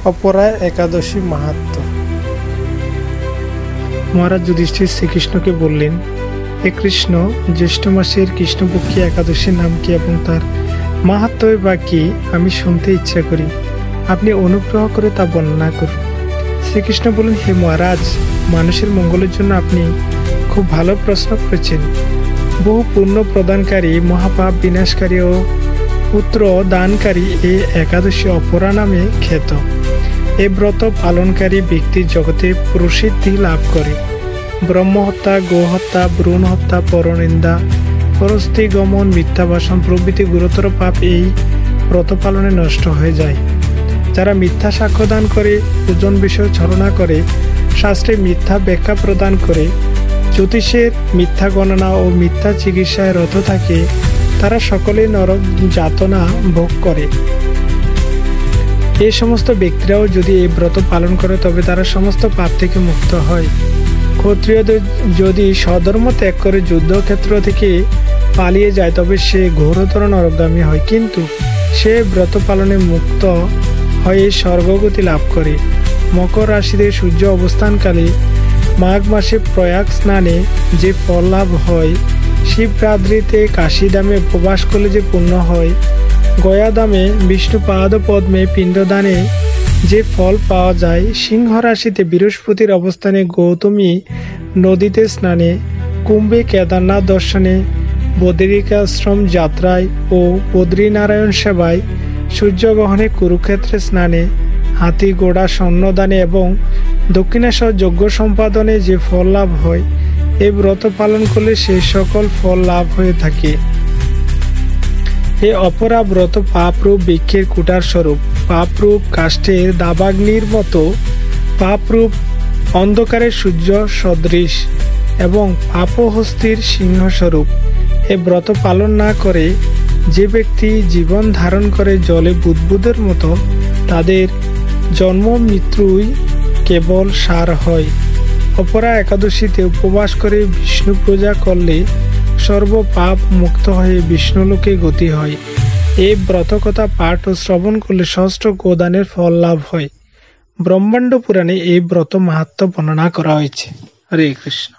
অপরা একাদশী মাহাত্ম্য। মহারাজ যুধিষ্ঠির শ্রীকৃষ্ণকে বললেন, হে কৃষ্ণ, জ্যৈষ্ঠ মাসের কৃষ্ণপক্ষী একাদশীর নাম কি এবং তার মাহাত্ম্য বা কি আমি শুনতে ইচ্ছা করি। আপনি অনুগ্রহ করে তা বর্ণনা করুন। শ্রীকৃষ্ণ বললেন, হে মহারাজ, মানুষের মঙ্গলের জন্য আপনি খুব ভালো প্রশ্ন করেছেন। বহু পুণ্য প্রদানকারী, মহাপাপ বিনাশকারী ও পুত্র দানকারী এই একাদশী অপরা নামে খ্যাত। এই ব্রত পালনকারী ব্যক্তি জগতে প্রসিদ্ধি লাভ করে। ব্রহ্মহত্যা, গোহত্যা, ভ্রূণ হত্যা, পরনিন্দা, পরস্ত্রী গমন, মিথ্যা ভাষণ প্রভৃতি গুরুতর পাপ এই ব্রত পালনে নষ্ট হয়ে যায়। যারা মিথ্যা সাক্ষ্য দান করে, ওজন বিষয় ছলনা করে, শাস্ত্রে মিথ্যা ব্যাখ্যা প্রদান করে, জ্যোতিষের মিথ্যা গণনা ও মিথ্যা চিকিৎসায় রত থাকে, তারা সকলেই নরক যাতনা ভোগ করে। এই সমস্ত ব্যক্তিরাও যদি এই ব্রত পালন করে তবে তারা সমস্ত পাপ থেকে মুক্ত হয়। ক্ষত্রিয়দের যদি স্বধর্ম ত্যাগ করে যুদ্ধক্ষেত্র থেকে পালিয়ে যায় তবে সে ঘোরতর নরকগামী হয়, কিন্তু সে ব্রত পালনে মুক্ত হয়ে স্বর্গগতি লাভ করে। মকর রাশিতে সূর্য অবস্থানকালে মাঘ মাসে প্রয়াগ স্নানে যে ফল লাভ হয়, শিবরাত্রিতে কাশীধামে উপবাস করলে যে পুণ্য হয়, গয়াধামে বিষ্ণু পাদ পদ্মে পিণ্ডদানে যে ফল পাওয়া যায়, সিংহ রাশিতে বৃহস্পতির অবস্থানে গৌতমী নদীতে স্নানে, কুম্ভে কেদারনাথ দর্শনে, বদ্রিকাশ্রম যাত্রায় ও বদ্রীনারায়ণ সেবায়, সূর্যগ্রহণে কুরুক্ষেত্রে স্নানে, হাতি ঘোড়া সৈন্যদানে এবং দক্ষিণেশ্বর যজ্ঞ সম্পাদনে যে ফল লাভ হয়, এই ব্রত পালন করলে সেই সকল ফল লাভ হয়ে থাকে। এই অপরা ব্রত পাপরূপ বৃক্ষের কুটার স্বরূপ, পাপরূপ কাষ্ঠের দাবাগ্নির মতো, পাপরূপ অন্ধকারের সূর্য সদৃশ এবং পাপহস্তির সিংহস্বরূপ। এই ব্রত পালন না করে যে ব্যক্তি জীবন ধারণ করে জলে বুদ্বুদের মতো, তাদের জন্ম মৃত্যুই কেবল সার হয়। অপরা একাদশীতে উপবাস করে বিষ্ণু পূজা করলে সর্ব পাপ মুক্ত হয়ে বিষ্ণুলোকে গতি হয়। এই ব্রতকথা পাঠ ও শ্রবণ করলে সহস্র গোদানের ফল লাভ হয়। ব্রহ্মাণ্ড পুরাণে এই ব্রত মাহাত্ম্য বর্ণনা করা হয়েছে। হরে কৃষ্ণ।